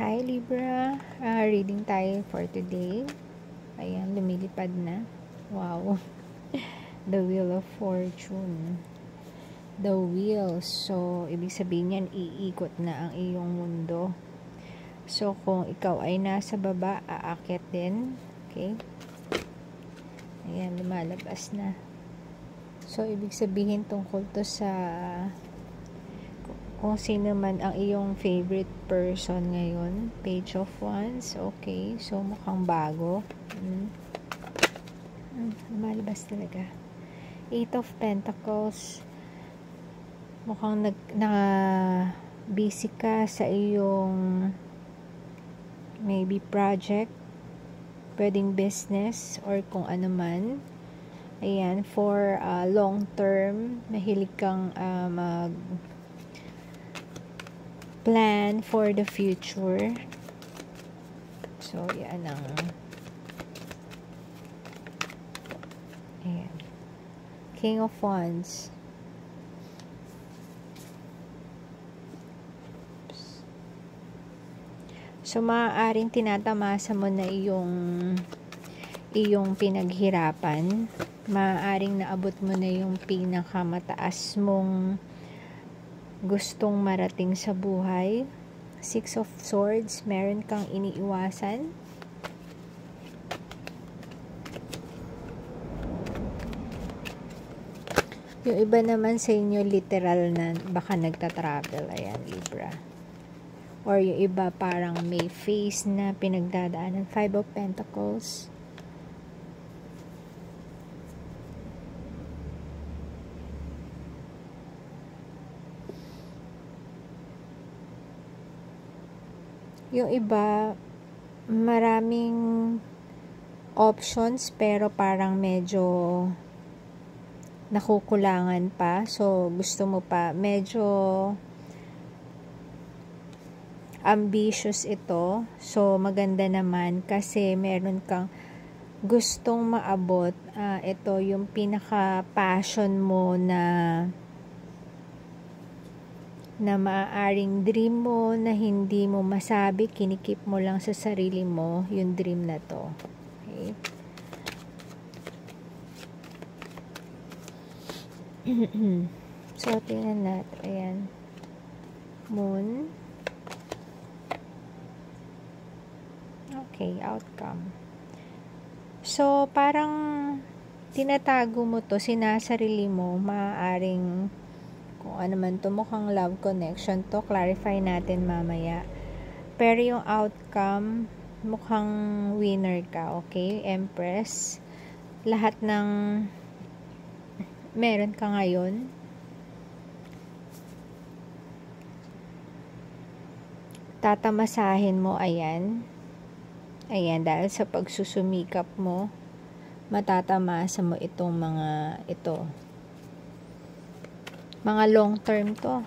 Hi Libra, reading tayo for today. Ayan, lumilipad na. Wow. The Wheel of Fortune. The Wheel. So, ibig sabihin yan, iikot na ang iyong mundo. So, kung ikaw ay nasa baba, aakyat din. Okay? Ayan, lumalabas na. So, ibig sabihin tungkol to sa kung sino man ang iyong favorite person ngayon. Page of Wands. Okay. So, mukhang bago. Lumalabas talaga. Eight of Pentacles. Mukhang busy ka sa iyong maybe project. Pwedeng business or kung ano man. Ayan. For long term, mahilig kang plan for the future. So, yan ang ayan. King of Wands. So, maaaring tinatamasa mo na iyong pinaghirapan. Maaaring naabot mo na yung pinakamataas mong gustong marating sa buhay. Six of Swords, meron kang iniiwasan. Yung iba naman sa inyo, literal na baka nagta-travel. Ayan, Libra. Or yung iba parang may phase na pinagdadaanan. Five of Pentacles. Yung iba, maraming options pero parang medyo nakukulangan pa. So, gusto mo pa. Medyo ambitious ito. So, maganda naman kasi meron kang gustong maabot. Ito yung pinaka-passion mo na maaaring dream mo na hindi mo masabi, kinikip mo lang sa sarili mo yung dream na to. Okay? So, tingnan natin. Ayan. Moon. Okay, outcome. So, parang tinatago mo to, sinasarili mo, maaaring kung ano man to, mukhang love connection to, clarify natin mamaya. Pero yung outcome, mukhang winner ka, okay? Empress. Lahat ng meron ka ngayon, tatamasahin mo, ayan. Ayan, dahil sa pagsusumikap mo, matatamasa mo itong mga ito. Mga long term to.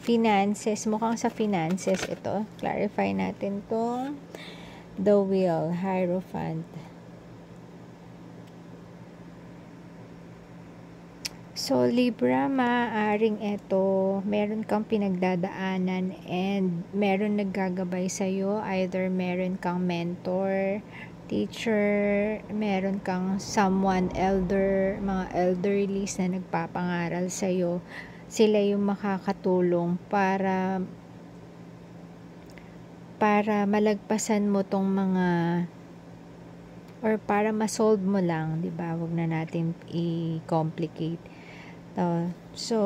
Finances. Mukhang sa finances ito. Clarify natin tong The Wheel. Hierophant. So, Libra, maaaring ito, meron kang pinagdadaanan and meron naggagabay sa'yo. Either meron kang mentor, teacher, meron kang someone elder, mga elderlies na nagpapangaral sa'yo. Sila yung makakatulong para malagpasan mo tong mga or para ma-solve mo lang, 'di ba? Wag na natin i-complicate. So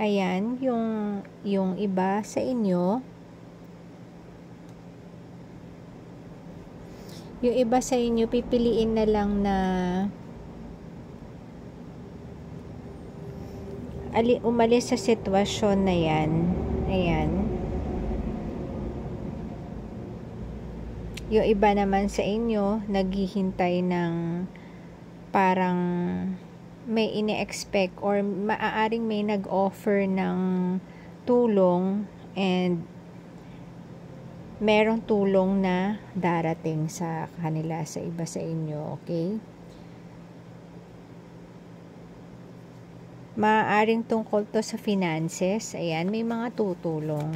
ayan, yung iba sa inyo, pipiliin na lang na umalis sa sitwasyon na yan. Ayan. Yung iba naman sa inyo, naghihintay ng parang may ine-expect or maaaring may nag-offer ng tulong and merong tulong na darating sa kanila, sa iba sa inyo, okay? Maaaring tungkol to sa finances. Ayan, may mga tutulong.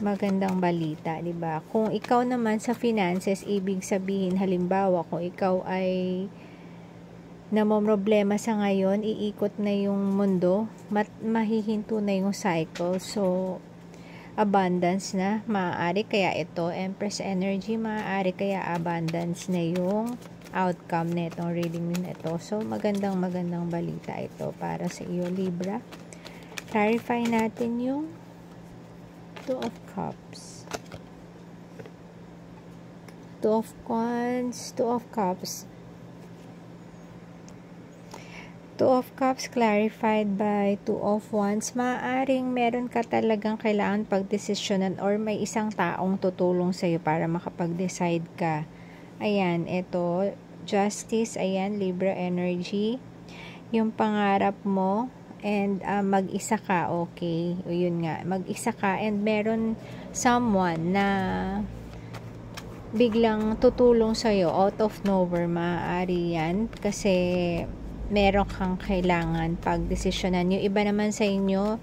Magandang balita, di ba? Kung ikaw naman sa finances, ibig sabihin, halimbawa, kung ikaw ay namomroblema sa ngayon, iikot na yung mundo, mahihinto na yung cycle. So, abundance na, maaari kaya ito, Empress energy, maaari kaya abundance na yung outcome na itong reading na ito. So, magandang balita ito para sa iyo, Libra. Clarify natin yung Two of Cups. Two of Wands, Two of Cups. Two of Cups clarified by Two of Wands. Maaring meron ka talagang kailangan pagdesisyonan or may isang taong tutulong sa iyo para makapag-decide ka. Ayan, ito, Justice, ayan, Libra energy. Yung pangarap mo, and mag-isa ka, okay? O yun nga, mag-isa ka, and meron someone na biglang tutulong sa'yo, out of nowhere, maaari yan, kasi meron kang kailangan pagdesisyonan. Yung iba naman sa inyo,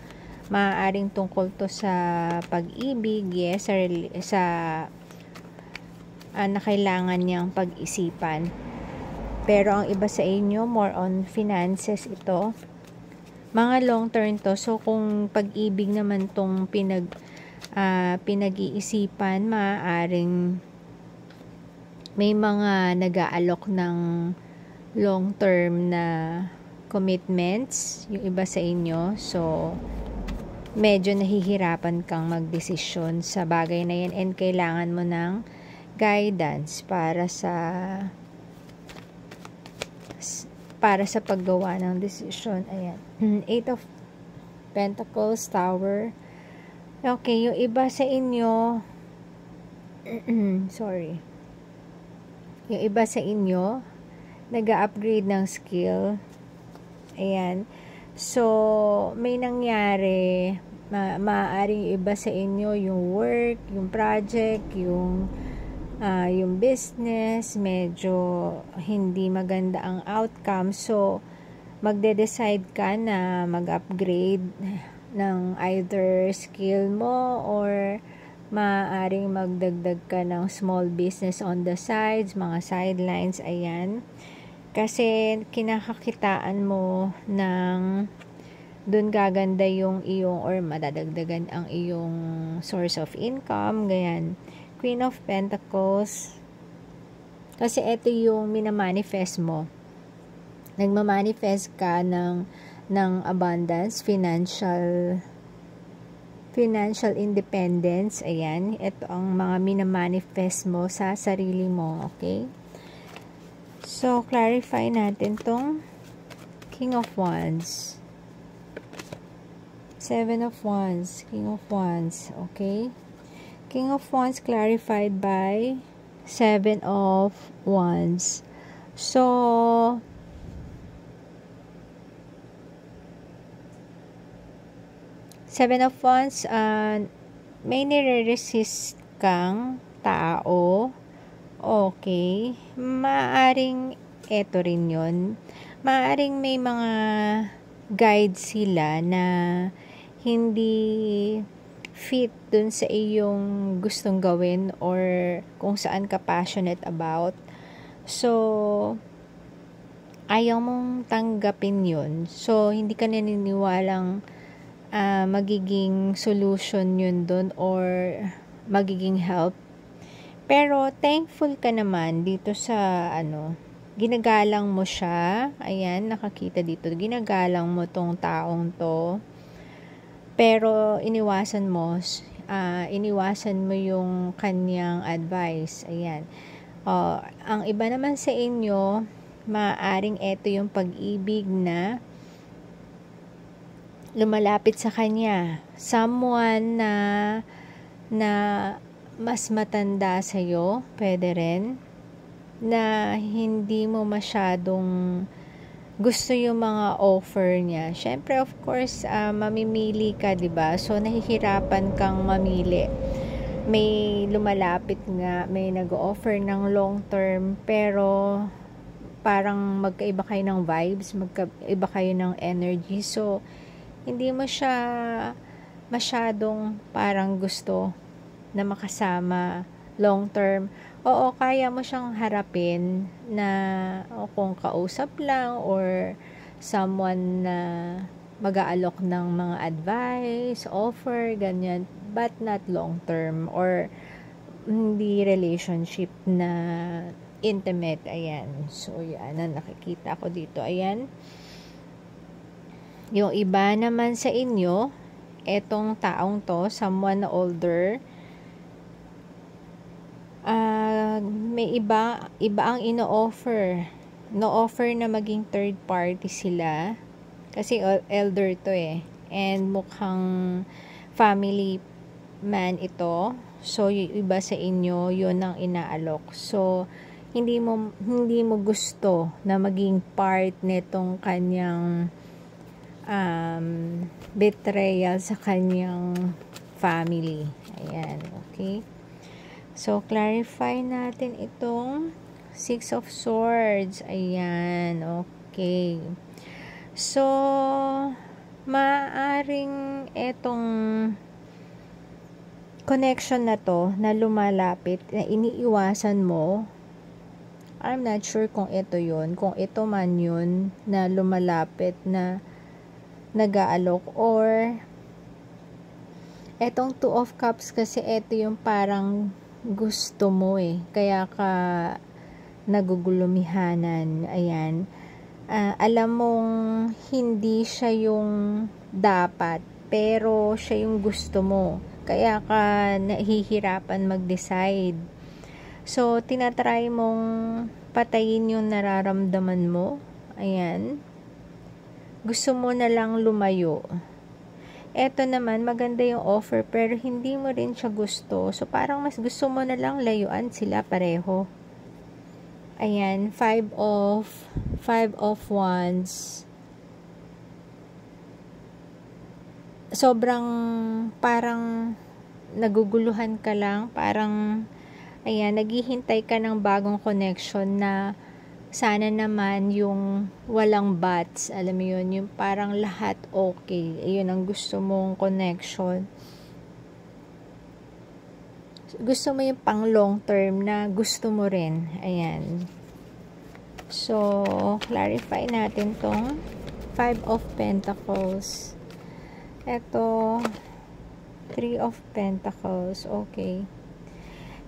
maaaring tungkol to sa pag-ibig, yes, sa na kailangan niyang pag-isipan. Pero ang iba sa inyo, more on finances ito. Mga long term to. So, kung pag-ibig naman tong pinag-iisipan, maaaring may mga nag-aalok ng long term na commitments, yung iba sa inyo. So, medyo nahihirapan kang magdesisyon sa bagay na yan, and kailangan mo ng guidance para sa paggawa ng decision. Ayan. Eight of Pentacles, Tower. Okay, yung iba sa inyo sorry. Yung iba sa inyo nag-upgrade ng skill. Ayan. So, may nangyari, maaaring iba sa inyo yung work, yung project, yung business, medyo hindi maganda ang outcome. So, magde-decide ka na mag-upgrade ng either skill mo, or maaaring magdagdag ka ng small business on the sides, mga sidelines, ayan. Kasi kinakakitaan mo ng dun gaganda yung iyong, or madadagdagan ang iyong source of income, ganyan. Queen of Pentacles. Kasi ito yung minamanifest mo. Nagmamanifest ka ng abundance, financial independence. Ayan. Ito ang mga minamanifest mo sa sarili mo. Okay? So, clarify natin tong King of Wands. Seven of Wands. King of Wands. Okay? King of Wands clarified by Seven of Wands. So, Seven of Wands, may nire-resist kang tao. Okay. Maaring eto rin yun. Maaring may mga guides sila na hindi fit dun sa iyong gustong gawin, or kung saan ka passionate about. So, ayaw mong tanggapin yun. So, hindi ka naniniwalang magiging solution yun dun, or magiging help. Pero, thankful ka naman dito sa, ginagalang mo siya. Ayan, nakakita dito. Ginagalang mo tong taong to. Pero, iniwasan mo yung kanyang advice. Ayan. Ang iba naman sa inyo, maaaring ito yung pag-ibig na lumalapit sa kanya. Someone na mas matanda sa'yo, pwede rin, na hindi mo masyadong gusto yung mga offer niya. Syempre, of course, mamimili ka, diba? So, nahihirapan kang mamili. May lumalapit nga, may nag-offer ng long term, pero parang magkaiba kayo ng vibes, magkaiba kayo ng energy. So, hindi mo siya masyadong parang gusto na makasama long term. Oo, kaya mo siyang harapin na kung kausap lang or someone na mag-aalok ng mga advice, offer, ganyan, but not long term or hindi relationship na intimate. Ayan. So, yan ang nakikita ko dito. Ayan. Yung iba naman sa inyo, etong taong to, someone na older, may iba ang ino-offer. No-offer na maging third party sila. Kasi elder to eh. And mukhang family man ito. So, yung iba sa inyo, yun ang inaalok. So, hindi mo gusto na maging part nitong kanyang betrayal sa kanyang family. Ayan, okay? So, clarify natin itong Six of Swords. Ayan, okay. So, maaring etong connection na to na lumalapit, na iniiwasan mo. I'm not sure kung ito yun. Kung ito man yun na lumalapit na nag-aalok, or etong Two of Cups kasi ito yung parang gusto mo eh. Kaya ka nagugulumihanan. Ayan. Alam mong hindi siya yung dapat, pero siya yung gusto mo. Kaya ka nahihirapan mag-decide. So, tinatry mong patayin yung nararamdaman mo. Ayan. Gusto mo na lang lumayo. Eto naman, maganda yung offer, pero hindi mo rin siya gusto. So, parang mas gusto mo na lang layuan sila pareho. Ayan, Five of Wands. Sobrang parang naguguluhan ka lang, parang ayan, naghihintay ka ng bagong connection na sana naman yung walang buts, alam mo yun, yung parang lahat okay, ayun ang gusto mong connection. Gusto mo yung pang long term na gusto mo rin. Ayan. So, clarify natin tong Five of Pentacles. Ito, Three of Pentacles. Okay.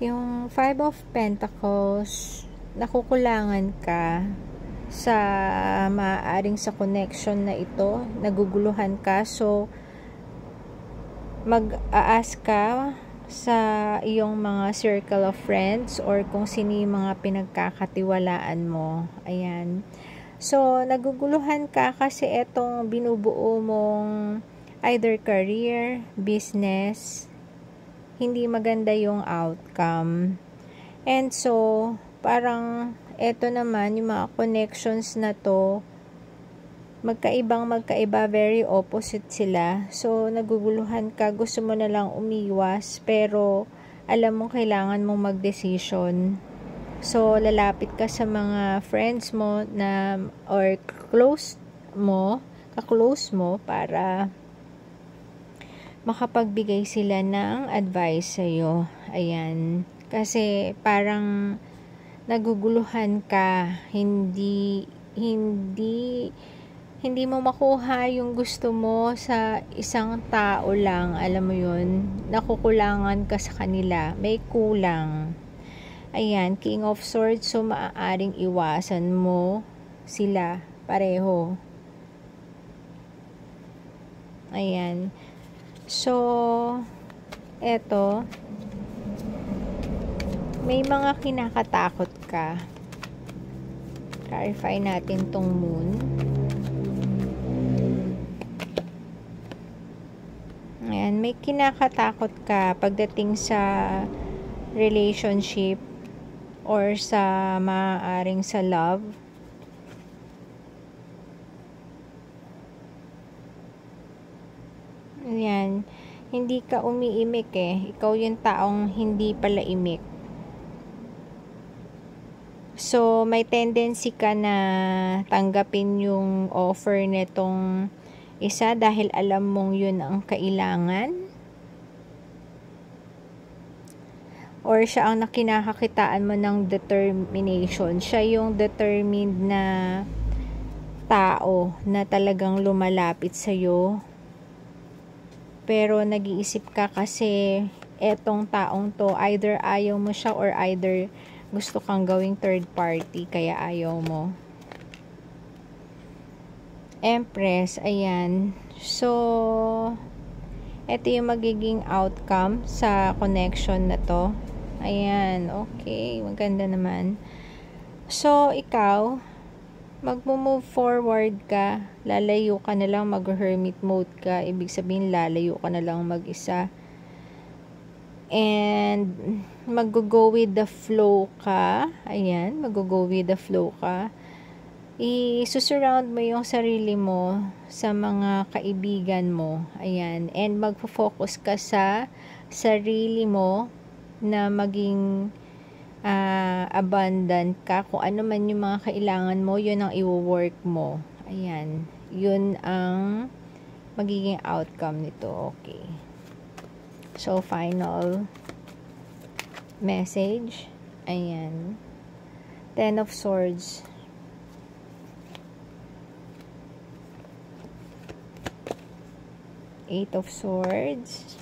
Yung Five of Pentacles, nakukulangan ka sa maaaring sa connection na ito. Naguguluhan ka. So, mag-a-ask ka sa iyong mga circle of friends or kung sino yung mga pinagkakatiwalaan mo. Ayan. So, naguguluhan ka kasi etong binubuo mong either career, business, hindi maganda yung outcome. And so, parang eto naman, yung mga connections na to, magkaiba, very opposite sila. So, naguguluhan ka, gusto mo na lang umiwas, pero alam mo kailangan mong mag-decision. So, lalapit ka sa mga friends mo na, or ka-close mo para makapagbigay sila ng advice sa'yo. Ayan. Kasi parang naguguluhan ka, hindi mo makuha yung gusto mo sa isang tao lang, alam mo yun, nakukulangan ka sa kanila, may kulang. Ayan, King of Swords, so maaaring iwasan mo sila pareho. Ayan. So, eto, may mga kinakatakot ka. Clarify natin tong Moon. Ayan, may kinakatakot ka pagdating sa relationship or sa maaaring sa love. Ayan, hindi ka umiimik eh. Ikaw yung taong hindi pala imik. So, may tendency ka na tanggapin yung offer nitong isa dahil alam mong yun ang kailangan. Or siya ang kinakakitaan mo ng determination. Siya yung determined na tao na talagang lumalapit sa'yo. Pero nag-iisip ka kasi etong taong to, either ayaw mo siya or either gusto kang gawing third party, kaya ayaw mo. Empress, ayan. So, ito yung magiging outcome sa connection na to. Ayan, okay. Maganda naman. So, ikaw, magmo-move forward ka. Lalayo ka na lang, mag-hermit mode ka. Ibig sabihin, lalayo ka na lang mag-isa. And mag-go with the flow ka. Ayan, mag-go with the flow ka. I-surround mo yung sarili mo sa mga kaibigan mo. Ayan, and magfo-focus ka sa sarili mo na maging abundant ka. Kung ano man yung mga kailangan mo, yun ang i-work mo. Ayan, yun ang magiging outcome nito. Okay. So, final message. Ayan. 10 of Swords. Eight of Swords.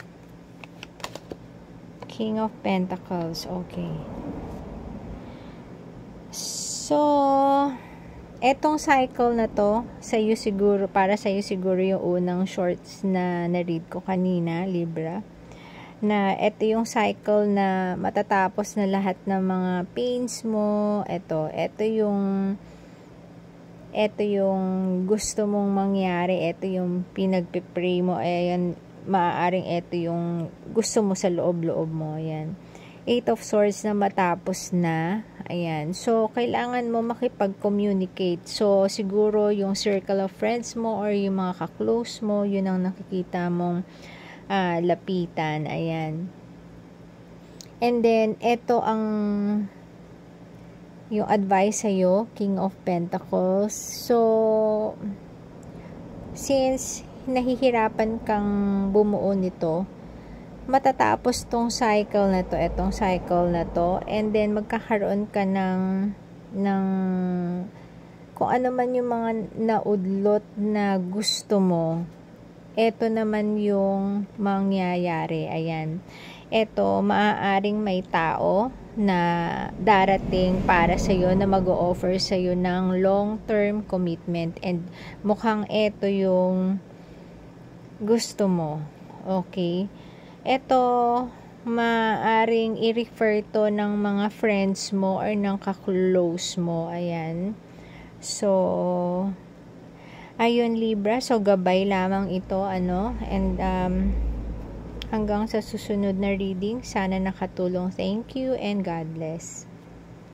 King of Pentacles. Okay. So, etong cycle na to, sa'yo siguro, para sa'yo siguro yung unang shorts na na-read ko kanina, Libra. Na ito yung cycle na matatapos na lahat ng mga pains mo. Ito yung gusto mong mangyari. Ito yung pinagpipray mo. Ayan, maaaring ito yung gusto mo sa loob-loob mo. Ayan. Eight of Swords na matapos na. Ayan. So, kailangan mo makipag-communicate. So, siguro yung circle of friends mo or yung mga ka-close mo, yun ang nakikita mong lapitan. Ayan. And then, ito ang yung advice sa'yo, King of Pentacles. So, since nahihirapan kang bumuo nito, matatapos tong cycle na to, etong cycle na to, and then magkakaroon ka ng kung ano man yung mga naudlot na gusto mo. Ito naman yung mangyayari. Ayan. Ito, maaaring may tao na darating para sa'yo na mag-o-offer sa'yo ng long-term commitment. And mukhang ito yung gusto mo. Okay? Ito, maaaring i-refer to ng mga friends mo or ng ka-close mo. Ayan. So, ayun, Libra. So, gabay lamang ito, and hanggang sa susunod na reading, sana nakatulong. Thank you and God bless.